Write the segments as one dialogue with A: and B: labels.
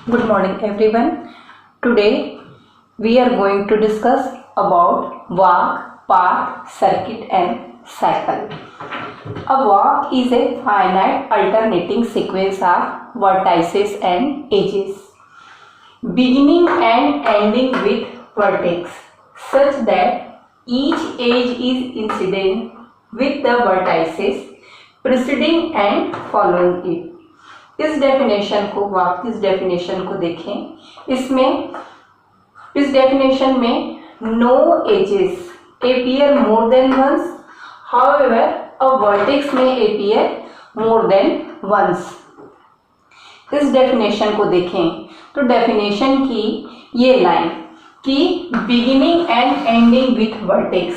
A: Good morning everyone. Today we are going to discuss about walk, path, circuit and cycle. A walk is a finite alternating sequence of vertices and edges, beginning and ending with vertex, such that each edge is incident with the vertices preceding and following it. इस definition को देखें। इस definition में no edges appear more than once, however a vertex may appear more than once. इस definition को देखें तो definition की ये लाइन कि beginning and ending with vertex,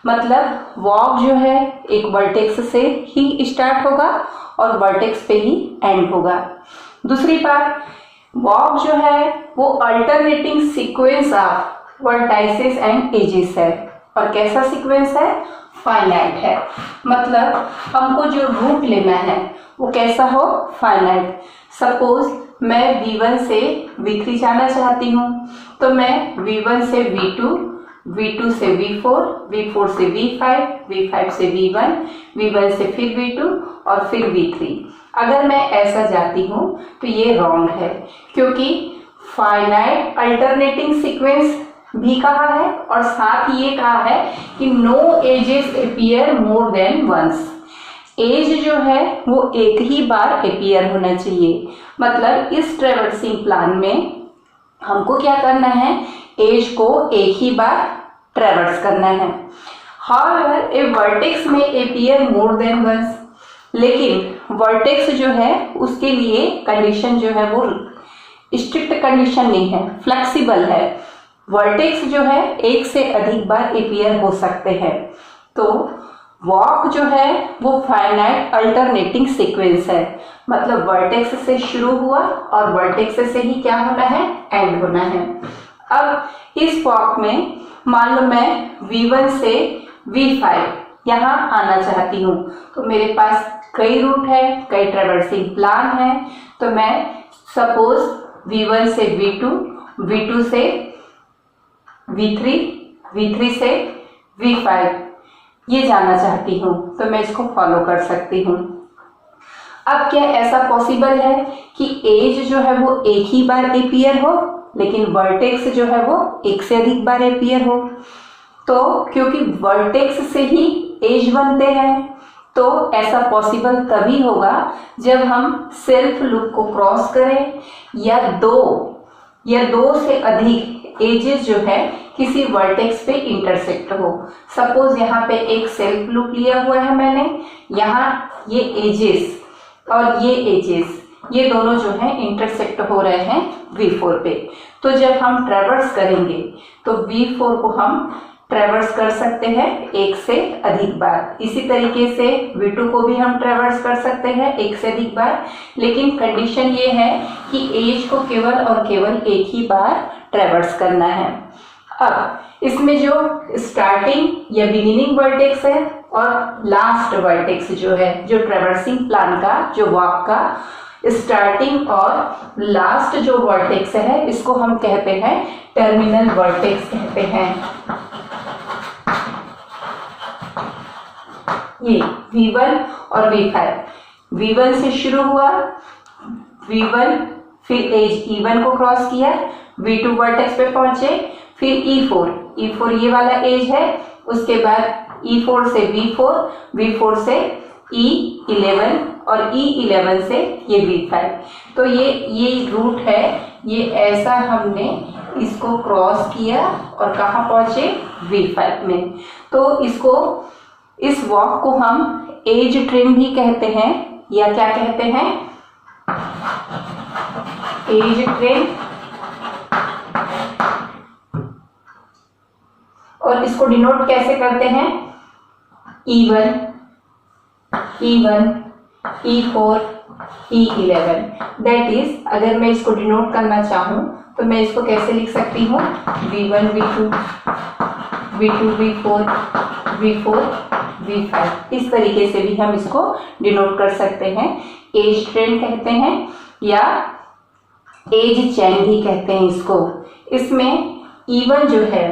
A: मतलब वॉक जो है एक वर्टेक्स से ही स्टार्ट होगा और वर्टेक्स पे ही एंड होगा। दूसरी बात, वॉक जो है वो alternating sequence of vertices and edges है। और कैसा सीक्वेंस है? फाइनाइट है। मतलब हमको जो रूट लेना है वो कैसा हो? फाइनाइट। सपोज मैं V1 से V3 जाना चाहती हूँ तो मैं V1 से V2, V2 से V4, V4 से V5, V5 से V1, V1 से फिर V2 और फिर V3। अगर मैं ऐसा जाती हूँ तो ये रॉन्ग है, क्योंकि फाइनाइट अल्टरनेटिंग सीक्वेंस भी कहा है और साथ ही ये कहा है कि no edges appear more than once. Edge जो है वो एक ही बार अपीयर होना चाहिए। मतलब इस ट्रेवर्सिंग प्लान में हमको क्या करना है? एज को एक ही बार ट्रेवर्स करना है। However, a vertex में appear more than once, लेकिन वर्टेक्स जो है उसके लिए कंडीशन जो है वो स्ट्रिक्ट कंडीशन नहीं है, फ्लेक्सिबल है। वर्टेक्स जो है एक से अधिक बार अपीयर हो सकते हैं। तो वॉक जो है वो फाइनाइट अल्टरनेटिंग सीक्वेंस है। मतलब वर्टेक्स से शुरू हुआ और वर्टेक्स से ही क्या होना है? एंड होना है। अब इस वॉक में मान लो मैं V1 से V5 यहाँ आना चाहती हूँ तो मेरे पास कई रूट है, कई ट्रेवर्सिंग प्लान है। तो मैं सपोज V1 से V2, V2 से V3, V3 से V5 ये जाना चाहती हूँ तो मैं इसको फॉलो कर सकती हूँ। अब क्या ऐसा पॉसिबल है कि एज जो है वो एक ही बार अपीयर हो लेकिन वर्टेक्स जो है वो एक से अधिक बार अपीयर हो? तो क्योंकि वर्टेक्स से ही एज बनते हैं तो ऐसा पॉसिबल तभी होगा जब हम सेल्फ लूप को क्रॉस करें या दो से अधिक एजेस जो है किसी वर्टेक्स पे इंटरसेक्ट हो। सपोज यहाँ पे एक सेल्फ लूप लिया हुआ है मैंने, यहाँ ये एजेस और ये एजेस ये दोनों जो है इंटरसेक्ट हो रहे हैं V4 पे। तो जब हम ट्रेवर्स करेंगे तो V4 को हम ट्रेवर्स कर सकते हैं एक से अधिक बार। इसी तरीके से V2 को भी हम ट्रेवर्स कर सकते हैं एक से अधिक बार, लेकिन कंडीशन ये है कि एज को केवल और केवल एक ही बार ट्रेवर्स करना है। अब इसमें जो स्टार्टिंग या बिगिनिंग वर्टेक्स है और लास्ट वर्टेक्स जो है, जो ट्रेवर्सिंग प्लान का, जो वॉक का स्टार्टिंग और लास्ट जो वर्टेक्स है, इसको हम कहते हैं टर्मिनल वर्टेक्स कहते हैं। ये V1 और V5, V1 से शुरू हुआ, V1 फिर एज E1 को क्रॉस किया, V2 वर्टेक्स पे पहुंचे, फिर E4 ये वाला एज है, उसके बाद E4 से V4, V4 से E11 और E11 से ये V5। तो ये रूट है, ये ऐसा हमने इसको क्रॉस किया और कहाँ पहुंचे? V5 में। तो इस वॉक को हम एज ट्रेन भी कहते हैं, या क्या कहते हैं? Edge train. और इसको डिनोट कैसे करते हैं? E1, E4, E11। That is, अगर मैं इसको डिनोट करना चाहूं तो मैं इसको कैसे लिख सकती हूँ? V1, V2, V4, V5। इस तरीके से भी हम इसको डिनोट कर सकते हैं। एज ट्रेन कहते हैं या एज चेन भी कहते हैं इसको। इसमें E1 जो है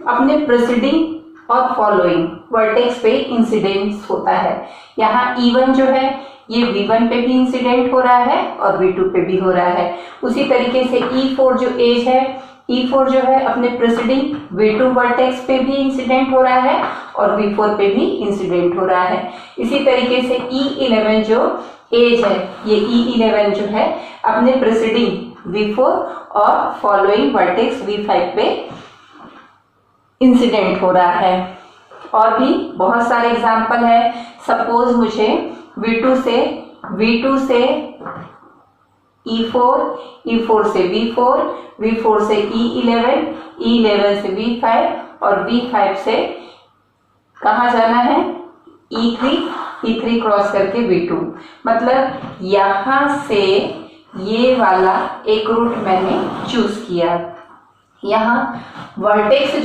A: अपने प्रेसिडिंग और फॉलोइंग वर्टेक्स पे इंसिडेंट होता है। यहाँ E1 जो है ये V1 पे भी इंसिडेंट हो रहा है और V2 पे भी हो रहा है। उसी तरीके से E4 जो एज है, E4 जो है अपने प्रेसिडिंग V2 वर्टेक्स पे भी इंसिडेंट हो रहा है और V4 पे भी इंसिडेंट हो रहा है। इसी तरीके से E11 जो एज है, ये E11 जो है अपने प्रेसिडिंग V4 और फॉलोइंग वर्टेक्स V5 पे इंसिडेंट हो रहा है। और भी बहुत सारे एग्जाम्पल है। सपोज मुझे V2 से E4, E4 से V4, V4 से E11, E11 से V5 और V5 से कहाँ जाना है, E3 क्रॉस करके V2। मतलब यहाँ से ये वाला एक रूट मैंने चूज किया। यहाँ वर्टेक्स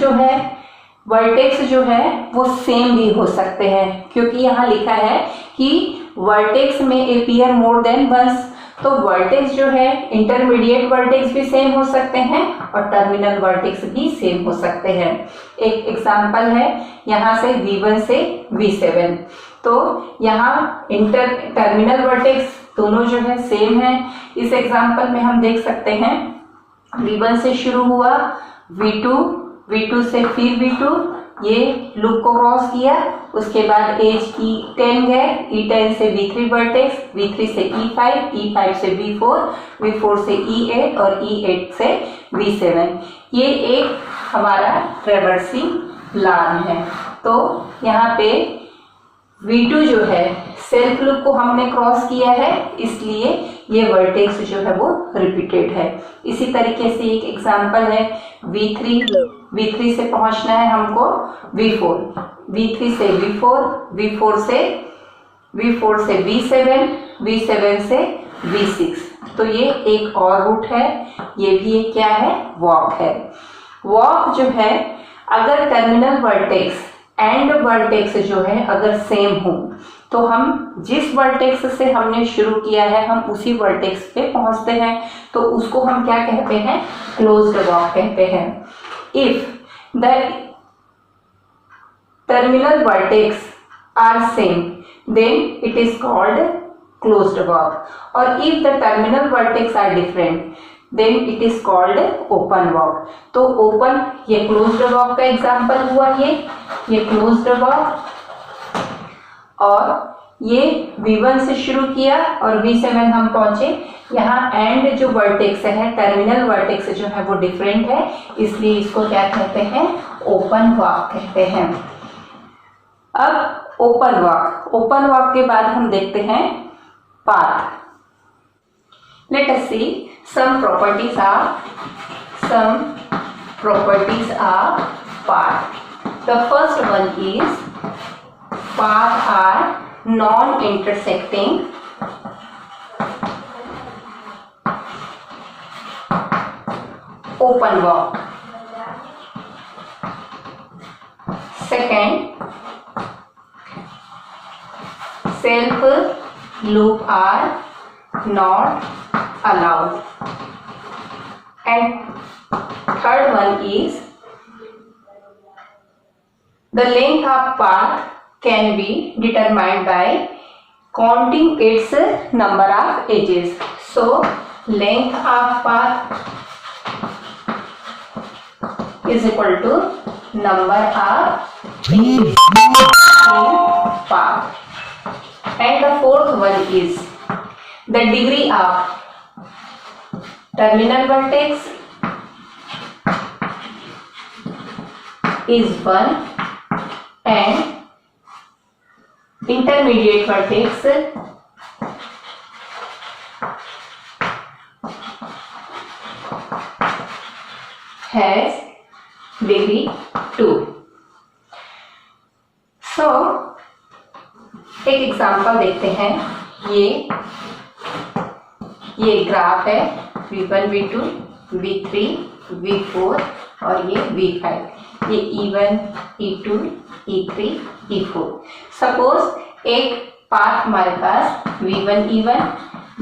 A: जो है वो सेम भी हो सकते हैं, क्योंकि यहाँ लिखा है कि वर्टेक्स में अपीयर मोर देन वंस। तो वर्टेक्स जो है इंटरमीडिएट वर्टेक्स भी सेम हो सकते हैं और टर्मिनल वर्टेक्स भी सेम हो सकते हैं। एक एग्जांपल है यहाँ से V1 से V7। तो यहाँ टर्मिनल वर्टेक्स दोनों जो है सेम है। इस एग्जांपल में हम देख सकते हैं V1 से शुरू हुआ, V2 से फिर V2, ये लूप को क्रॉस किया, उसके बाद एज E10 गए, E10 से V3 वर्टेक्स, V3 से E5, E5 से V4, V4 से E8 और E8 से V7। ये एक हमारा ट्रैवर्सिंग लाइन है। तो यहाँ पे V2 जो है सेल्फ लूप को हमने क्रॉस किया है, इसलिए ये वर्टेक्स जो है वो रिपीटेड है। इसी तरीके से एक एग्जांपल है V3 से पहुंचना है हमको V4, V3 से V4, V4 से V7, V7 से V6। तो ये एक और रूट है, ये भी एक क्या है, वॉक है। वॉक जो है अगर टर्मिनल वर्टेक्स एंड वर्टेक्स जो है अगर सेम हो, तो हम जिस वर्टेक्स से हमने शुरू किया है हम उसी वर्टेक्स पे पहुंचते हैं, तो उसको हम क्या कहते हैं, क्लोज्ड वॉक कहते हैं। If the terminal vertex are same then it is called closed walk, और if the terminal vertex are different then it is called open walk. तो ओपन, ये क्लोज्ड वॉक का एग्जांपल हुआ, ये क्लोज्ड वॉक, और ये V1 से शुरू किया और V7 हम पहुंचे। यहाँ एंड जो वर्टेक्स है, टर्मिनल वर्टेक्स जो है वो डिफरेंट है, इसलिए इसको क्या कहते हैं, ओपन वॉक कहते हैं। अब ओपन वॉक के बाद हम देखते हैं path. Let us see some properties are path. The first one is path are non-intersecting open walk. Second, self loop are not allowed. And third one is the length of path can be determined by counting its number of edges. So length of path is equal to number of edges in path. And the fourth one is the degree of terminal vertex is 1 and intermediate vertex has degree 2. So एक example देखते हैं। ये graph है V1, V2, V3, V4 और ये V5, ये E1, E2, E3, E4। Suppose एक path हमारे पास V1, E1,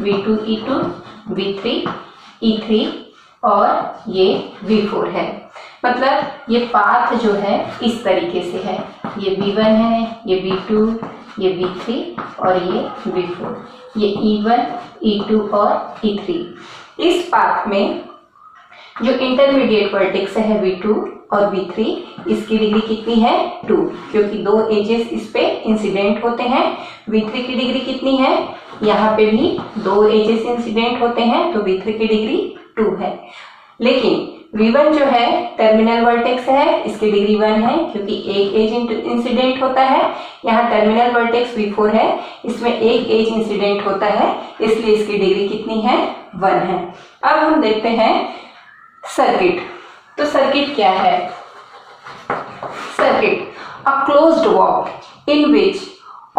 A: V2, E2, V3, E3 और ये V4 है। मतलब ये पाथ जो है इस तरीके से है, ये V1 है, ये V2, ये V3 और ये V4, ये E1, E2 और E3। इस पाथ में जो इंटरमीडिएट वर्टेक्स है V2 और V3, इसकी डिग्री कितनी है 2, क्योंकि दो एजेस इस पे इंसिडेंट होते हैं। V3 की डिग्री कितनी है, यहाँ पे भी दो एजेस इंसिडेंट होते हैं, तो V3 की डिग्री 2 है। लेकिन V1 जो है टर्मिनल वर्टेक्स है, इसकी डिग्री 1 है, क्योंकि एक एज इंसिडेंट होता है। यहाँ टर्मिनल वर्टेक्स V4 है, इसमें एक एज इंसिडेंट होता है, इसलिए इसकी डिग्री कितनी है 1 है। अब हम देखते हैं सर्किट। तो सर्किट क्या है? Circuit a closed walk in which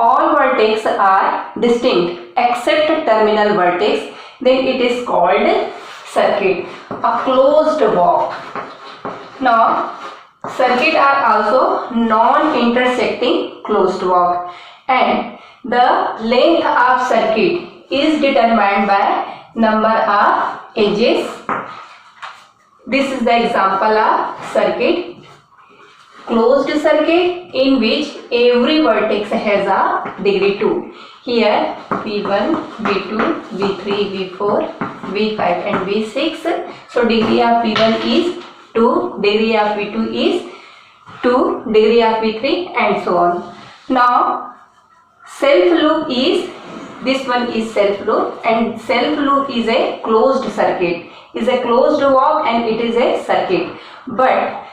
A: all vertex are distinct except terminal vertex, then it is called circuit, a closed walk. Now circuit are also non-intersecting closed walk, and the length of circuit is determined by number of edges. This is the example of circuit. Closed circuit in which every vertex has a degree 2. Here V1, V2, V3, V4, V5 and V6. So degree of V1 is 2, degree of V2 is 2, degree of V3 and so on. Now self loop is, this one is self loop, and self loop is a closed circuit, is a closed walk and it is a circuit. But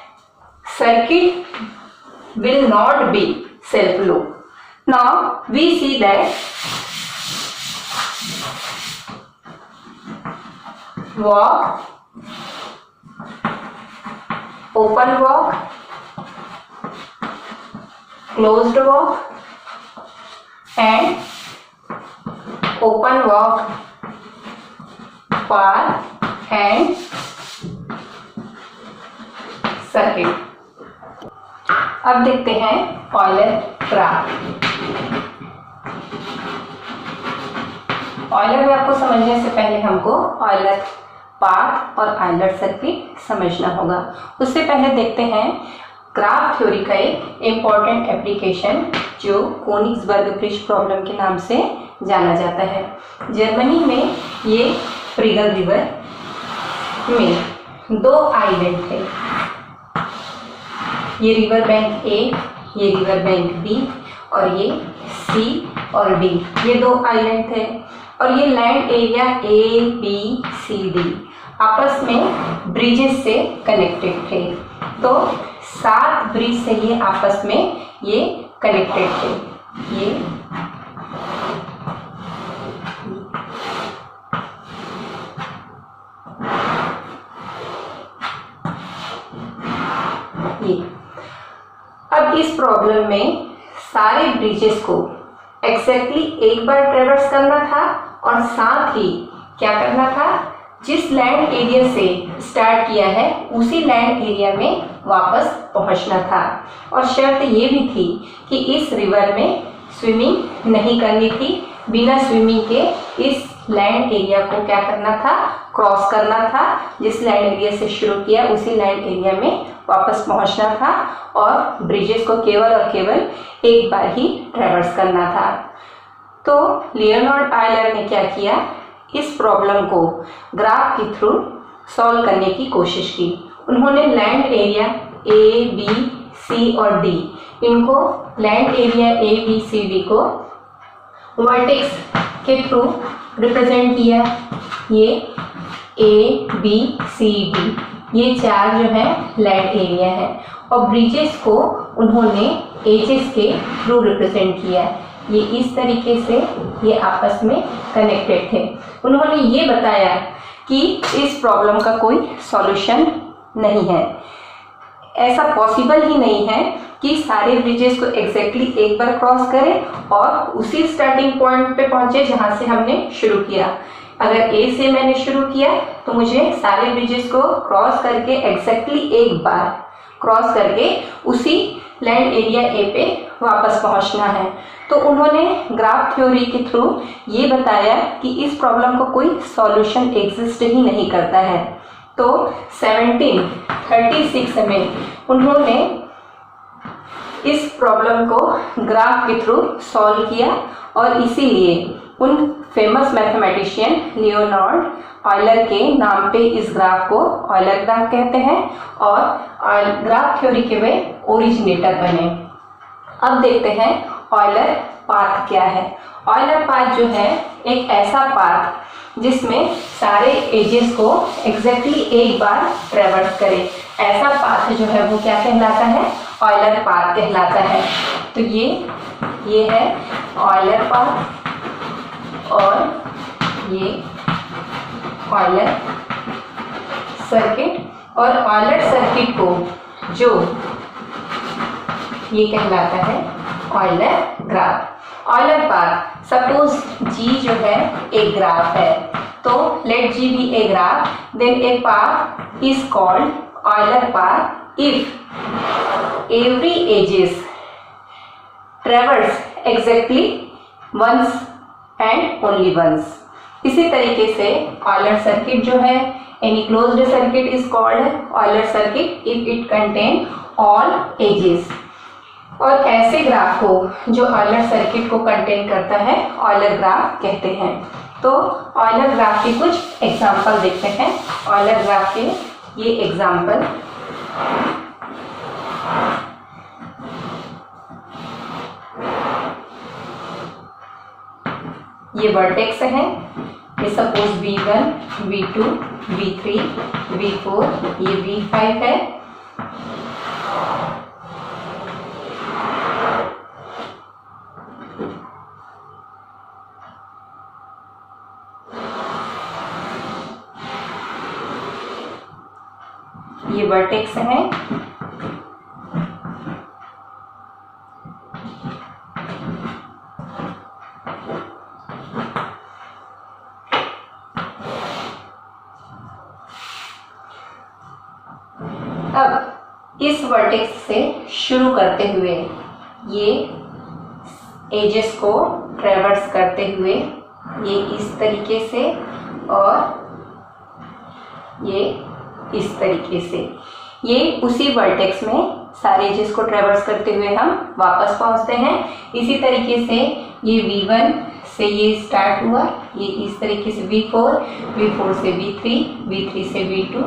A: circuit will not be self loop. Now we see that walk, open walk, closed walk and open walk, path and circuit. अब देखते हैं Euler graph. Euler graph को समझने से पहले हमको Euler path और Euler circuit समझना होगा। उससे पहले देखते हैं ग्राफ थ्योरी का एक इम्पॉर्टेंट एप्लीकेशन जो कोनिग्सबर्ग ब्रिज प्रॉब्लम के नाम से जाना जाता है। जर्मनी में ये प्रिगल रिवर में दो आइलैंड थे, ये रिवर बैंक ए, ये रिवर बैंक बी और ये सी और डी, ये दो आइलैंड थे। और ये land area A B C D आपस में ब्रिजेस से कनेक्टेड थे। तो 7 ब्रिज से ये आपस में ये कनेक्टेड थे। ये अब इस प्रॉब्लम में सारे ब्रिजेस को एग्जैक्टली एक बार ट्रेवर्स करना था और साथ ही क्या करना था, जिस लैंड एरिया से स्टार्ट किया है उसी लैंड एरिया में वापस पहुंचना था। और शर्त ये भी थी कि इस रिवर में स्विमिंग नहीं करनी थी, बिना स्विमिंग के इस लैंड एरिया को क्या करना था, क्रॉस करना था। जिस लैंड एरिया से शुरू किया उसी लैंड एरिया में वापस पहुंचना था और ब्रिजेस को केवल और केवल एक बार ही ट्रेवर्स करना था। तो लियोनार्ड आयलर ने क्या किया, इस प्रॉब्लम को ग्राफ के थ्रू सॉल्व करने की कोशिश की। उन्होंने land area A B C और डी, इनको land area A B C D को वर्टेक्स के थ्रू रिप्रेजेंट किया। ये ए बी सी डी ये 4 जो है लैंड एरिया है और ब्रिजेस को उन्होंने एजेस के थ्रू रिप्रेजेंट किया। ये इस तरीके से ये आपस में कनेक्टेड थे। उन्होंने ये बताया कि इस प्रॉब्लम का कोई सॉल्यूशन नहीं है, ऐसा पॉसिबल ही नहीं है कि सारे ब्रिजेस को एग्जैक्टली एक बार क्रॉस करें और उसी स्टार्टिंग पॉइंट पे पहुंचे जहां से हमने शुरू किया। अगर ए से मैंने शुरू किया तो मुझे सारे ब्रिजेस को क्रॉस करके एग्जैक्टली एक बार क्रॉस करके उसी लैंड एरिया ए पे वापस पहुंचना है। तो उन्होंने ग्राफ थ्योरी के थ्रू ये बताया कि इस प्रॉब्लम को कोई सॉल्यूशन एग्जिस्ट ही नहीं करता है। तो 1736 में उन्होंने इस प्रॉब्लम को ग्राफ के थ्रू सॉल्व किया और इसीलिए उन फेमस मैथमेटिशियन लियोनार्ड ऑयलर के नाम पे इस ग्राफ को ऑयलर ग्राफ कहते हैं और ग्राफ थ्योरी के वे ओरिजिनेटर बने। अब देखते हैं ऑयलर पाथ क्या है। ऑयलर पाथ जो है एक ऐसा पाथ जिसमें सारे एजेस को एग्जैक्टली एक बार ट्रेवर्स करे, ऐसा पाथ जो है वो क्या कहलाता है? ऑयलर पाथ कहलाता है। तो ये है ऑयलर पाथ और ये ऑयलर सर्किट और ऑयलर सर्किट को जो ये कहलाता है Euler graph. Euler path, suppose G जो है एक ग्राफ है, तो let G be a graph, then a path is called Euler path if every edges traverse exactly once and only once. इसी तरीके से ऑयलर सर्किट जो है, any closed circuit is called Euler circuit if it contain all edges. और ऐसे graph को जो Euler circuit को कंटेन करता है ऑयलर ग्राफ कहते हैं। तो ऑयलर ग्राफ के कुछ एग्जाम्पल देखते हैं। ऑयलर ग्राफ के ये एग्जाम्पल, ये वर्टेक्स हैं, ये suppose V1, V2, V3, V4, ये V5 है। ये वर्टेक्स हैं। अब इस वर्टेक्स से शुरू करते हुए ये एजेस को ट्रेवर्स करते हुए ये इस तरीके से और ये इस तरीके से, ये उसी वर्टेक्स में सारे एजेस को ट्रेवर्स करते हुए हम वापस पहुंचते हैं। इसी तरीके से ये V1 से ये स्टार्ट हुआ, ये इस तरीके से V4, V4 से V3, V3 से V2,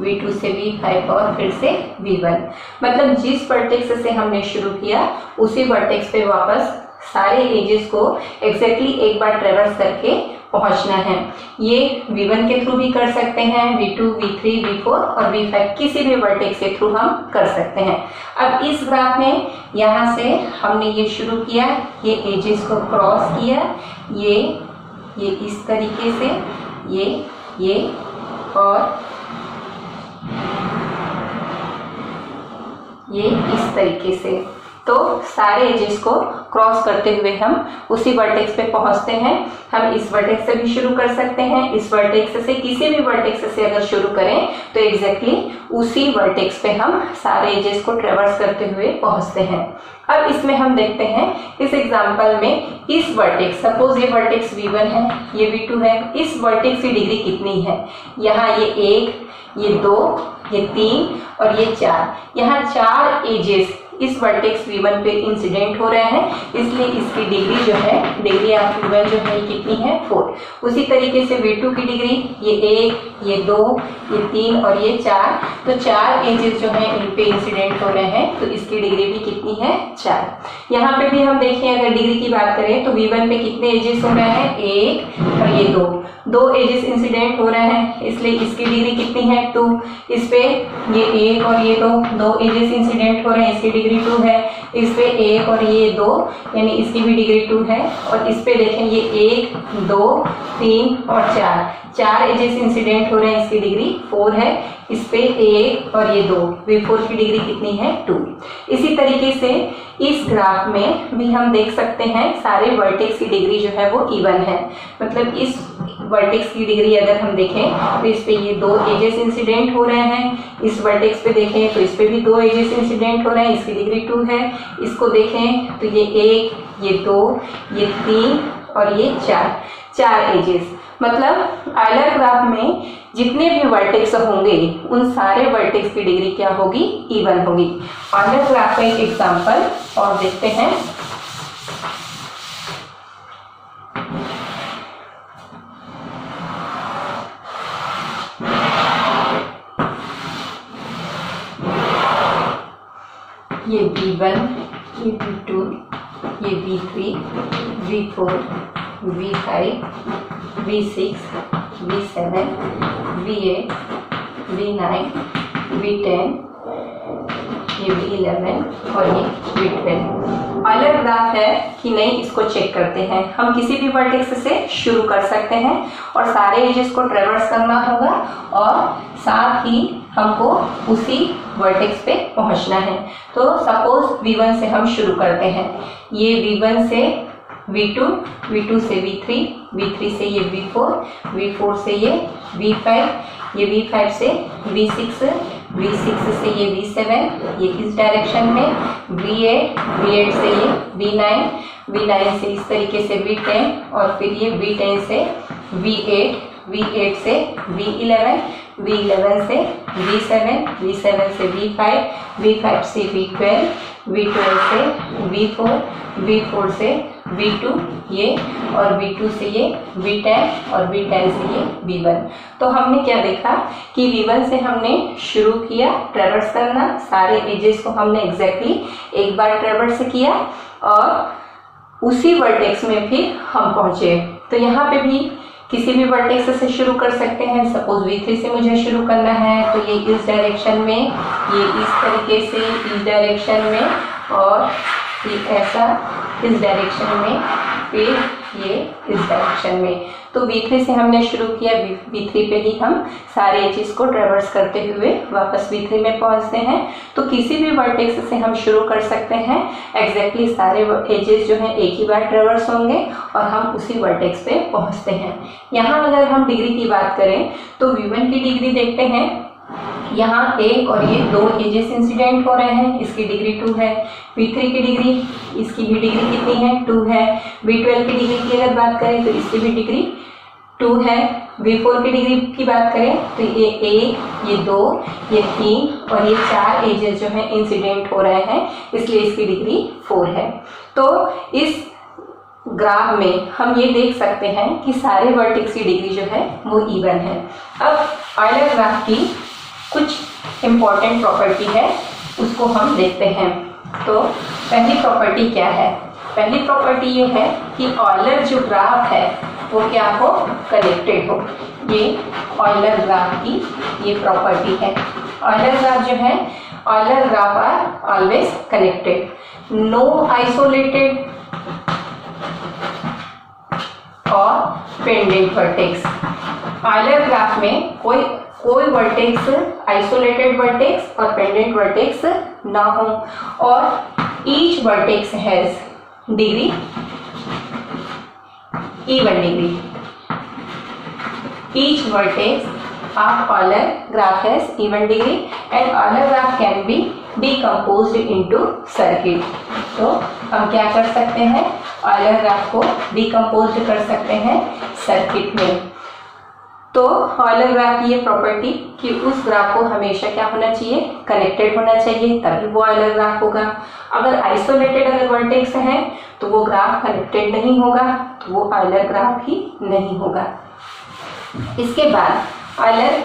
A: V2 से V5 और फिर से V1। मतलब जिस वर्टेक्स से हमने शुरू किया उसी वर्टेक्स पे वापस सारे एजेस को एग्जैक्टली एक बार ट्रेवर्स करके पहुंचना है। ये V1 के थ्रू भी कर सकते हैं, V2, V3, V4 और V5 किसी भी वर्टेक्स के थ्रू हम कर सकते हैं। अब इस ग्राफ में यहाँ से हमने ये शुरू किया, ये एजेस को क्रॉस किया, ये इस तरीके से, ये और ये इस तरीके से। तो सारे एजेस को क्रॉस करते हुए हम उसी वर्टेक्स पे पहुंचते हैं। हम इस वर्टेक्स से भी शुरू कर सकते हैं, इस वर्टेक्स से, किसी भी वर्टेक्स से अगर शुरू करें तो एग्जैक्टली उसी वर्टेक्स पे हम सारे एजेस को ट्रेवर्स करते हुए पहुंचते हैं। अब इसमें हम देखते हैं इस एग्जांपल में इस वर्टेक्स, सपोज ये वर्टेक्स V1 है, ये V2 है, इस वर्टेक्स की डिग्री कितनी है? यहाँ ये 1, ये 2, ये 3 और ये 4। यहाँ 4 एजेस इस वर्टेक्स V1 पे इंसिडेंट हो रहे हैं, इसलिए इसकी डिग्री जो है, डिग्री ऑफ V1 जो है कितनी है? 4। उसी तरीके से V2 की डिग्री, ये 1, ये 2, ये 3 और ये 4। तो 4 एजेस जो है इन पे इंसिडेंट हो रहे हैं, तो इसकी डिग्री भी कितनी है? 4। यहाँ पे भी हम देखें, अगर डिग्री की बात करें तो V1 पे कितने एजेस हो रहे हैं? 1 और ये 2 एजेस इंसिडेंट हो रहे हैं, इसलिए इसकी डिग्री कितनी है? 2। इस पे ये 1 और ये 2 एजेस इंसिडेंट हो रहे हैं, इसकी डिग्री 2 है। इस पे 1 और ये 2, यानी इसकी भी डिग्री 2 है। और इस पे देखें, ये 1, 2, 3 और 4 एजेस इंसिडेंट हो रहे हैं, इसकी डिग्री 4 है। इस पे 1 और ये 2, V4 की डिग्री कितनी है? 2। इसी तरीके से इस ग्राफ में भी हम देख सकते हैं सारे वर्टेक्स की डिग्री जो है वो इवन है। मतलब इस वर्टेक्स की डिग्री अगर हम देखें तो इस पे ये 2 एजेस इंसिडेंट हो रहे हैं। इस वर्टेक्स पे देखें तो इस पे भी 2 एजेस इंसिडेंट हो रहे हैं, इसकी डिग्री 2 है। इसको देखें तो ये 1, ये 2, ये 3 और ये 4 एजेस। मतलब आयलर ग्राफ में जितने भी वर्टेक्स होंगे उन सारे वर्टेक्स की डिग्री क्या होगी, इवन होगी। आयलर ग्राफ का एक एग्जांपल और देखते हैं। ये V1, ये V2, ये V3, V4, V5, V6, V7, V8, V9, V10, ये V11 और ये V12। आयलर ग्राफ है कि नहीं, इसको चेक करते हैं। हम किसी भी वर्टेक्स से शुरू कर सकते हैं और सारे एजेस को ट्रेवर्स करना होगा और साथ ही हमको उसी वर्टेक्स पे पहुंचना है। तो सपोज V1 से हम शुरू करते हैं। ये V1 से V2, V2 से V3, V3 से ये V4, V4 से ये V5, ये V5 से V6, V6 से ये V7, ये इस डायरेक्शन में V8, V8 से ये V9, V9 से इस तरीके से V10 और फिर ये V10 से V8, V8 से V11, V11 से V7, V7 से V5, V5 से V12, V12 से V4, V4 से V2 ये और V2 से ये V10 और V10 से ये V1। तो हमने क्या देखा कि V1 से हमने शुरू किया ट्रेवर्स करना, सारे एजेस को हमने एग्जैक्टली एक बार ट्रेवर्स किया और उसी वर्टेक्स में फिर हम पहुंचे। तो यहाँ पे भी किसी भी वर्टेक्स से शुरू कर सकते हैं। सपोज V3 से मुझे शुरू करना है तो ये इस डायरेक्शन में, ये इस तरीके से इस डायरेक्शन में और ये ऐसा इस डायरेक्शन में, फिर ये इस डायरेक्शन में। तो V3 से हमने शुरू किया, V3 पे ही हम सारे एजेस को ट्रेवर्स करते हुए वापस V3 में पहुंचते हैं। तो किसी भी वर्टेक्स से हम शुरू कर सकते हैं, एग्जैक्टली सारे एजेस जो हैं एक ही बार ट्रेवर्स होंगे और हम उसी वर्टेक्स पे पहुंचते हैं। यहाँ अगर हम डिग्री की बात करें तो V1 की डिग्री देखते हैं। यहाँ 1 और ये 2 एजेस इंसिडेंट हो रहे हैं, इसकी डिग्री 2 है। V3 की डिग्री, इसकी भी डिग्री कितनी है, 2 है। V12 की डिग्री की अगर बात करें तो इसकी भी डिग्री 2 है। V4 की डिग्री की बात करें तो ये 1, ये 2, ये 3 और ये 4 एजेस जो हैं इंसिडेंट हो रहे हैं, इसलिए इसकी डिग्री 4 है। तो इस ग्राफ में हम ये देख सकते हैं कि सारे वर्टेक्स की डिग्री जो है वो इवन है। अब आयलर ग्राफ की कुछ इम्पॉर्टेंट प्रॉपर्टी है, उसको हम देखते हैं। तो पहली प्रॉपर्टी क्या है? पहली प्रॉपर्टी ये है कि ऑयलर जो ग्राफ है वो क्या हो, कनेक्टेड हो। ये ऑयलर ग्राफ की ये प्रॉपर्टी है। ऑयलर ग्राफ जो है, Euler graph are always connected, no isolated और पेंडेंट वर्टेक्स। ऑयलर ग्राफ में कोई वर्टेक्स आइसोलेटेड वर्टेक्स और पेंडेंट वर्टेक्स ना हो और each vertex has degree even degree. Each vertex of Euler graph has even degree and Euler graph can be decomposed into circuit. तो हम क्या कर सकते हैं, ऑयलर ग्राफ को डिकम्पोज्ड कर सकते हैं सर्किट में। तो ऑयलर ग्राफ की ये प्रॉपर्टी कि उस ग्राफ को हमेशा क्या होना चाहिए, कनेक्टेड होना चाहिए, तभी वो ऑयलर ग्राफ होगा। अगर आइसोलेटेड अगर वर्टेक्स है तो वो ग्राफ कनेक्टेड नहीं होगा, तो वो ऑयलर ग्राफ ही नहीं होगा। इसके बाद ऑयलर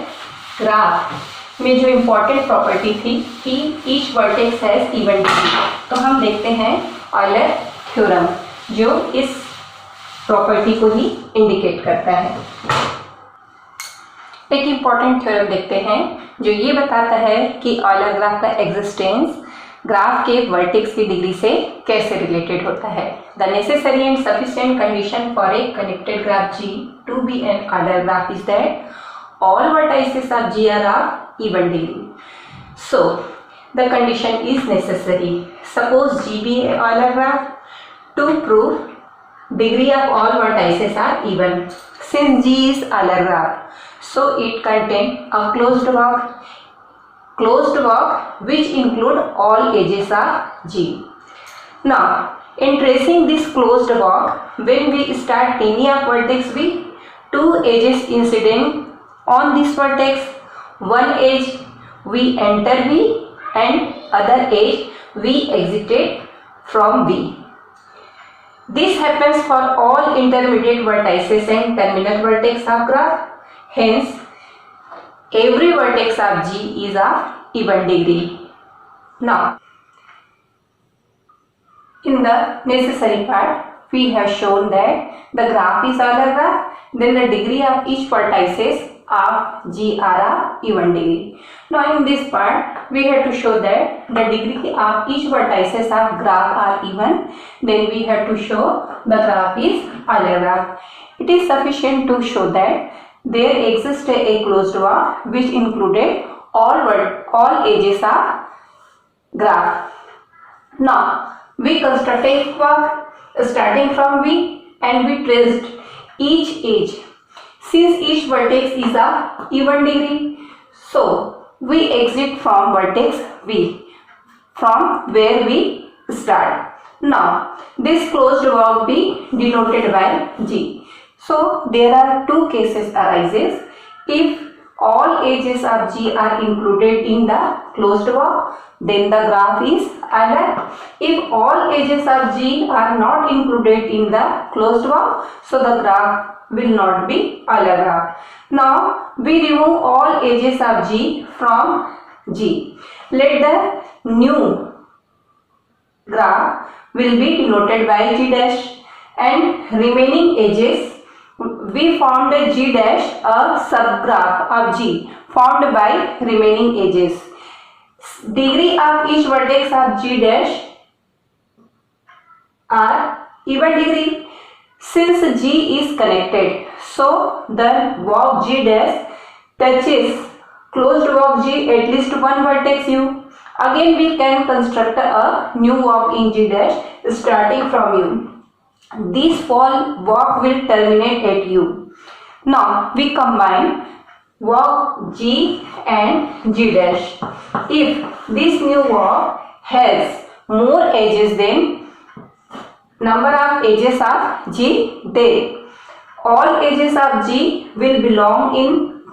A: ग्राफ में जो इम्पोर्टेंट प्रॉपर्टी थी कि each vertex has even degree, तो हम देखते हैं ऑयलर थ्योरम जो इस प्रॉपर्टी को ही इंडिकेट करता है। एक इम्पॉर्टेंट थ्योरम देखते हैं जो ये बताता है कि ऑयलर ग्राफ का एग्जिस्टेंस ग्राफ के वर्टेक्स की डिग्री से कैसे रिलेटेड होता है। The necessary and sufficient condition for a connected graph G to be an Euler graph is that all vertices of G are of even degree. So the condition is necessary. Suppose G be a Euler graph. To prove degree of all vertices are even. Since G is Euler graph, so it contains a closed walk which include all edges of G. Now, in tracing this closed walk, when we start any of vertex V, two edges incident on this vertex, one edge we enter V and other edge we exited from V. This happens for all intermediate vertices and terminal vertex of graph. Hence, every vertex of G is of even degree. Now, in the necessary part, we have shown that the graph is Euler graph, then the degree of each vertices of G are of even degree. Now in this part, we have to show that the degree of each vertices of graph are even, then we have to show the graph is Euler graph. It is sufficient to show that there exists a closed walk which included all edges of graph. Now, we construct a walk starting from V and we traced each edge. Since each vertex is of even degree, so we exit from vertex V, from where we start. Now, this closed walk be denoted by G. So, there are two cases arises. If all edges of G are included in the closed walk, then the graph is Euler. If all edges of G are not included in the closed walk, so the graph will not be Euler graph. Now, we remove all edges of G from G. Let the new graph will be denoted by G dash, and remaining edges we formed a G dash, a subgraph of G formed by remaining edges. Degree of each vertex of G dash are even degree. Since G is connected, so the walk G dash touches closed walk G at least one vertex U. Again we can construct a new walk in G dash starting from U. This walk will terminate at U. Now we combine walk G and G dash. If this new walk has more edges than number of edges of G, then all edges of G will belong in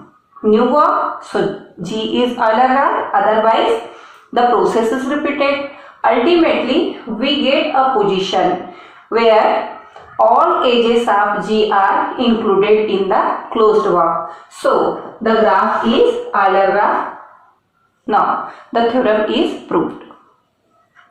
A: new walk. So G is Euler graph, otherwise the process is repeated. Ultimately, we get a position where all edges of G are included in the closed walk. So, the graph is Euler graph. Now, the theorem is proved.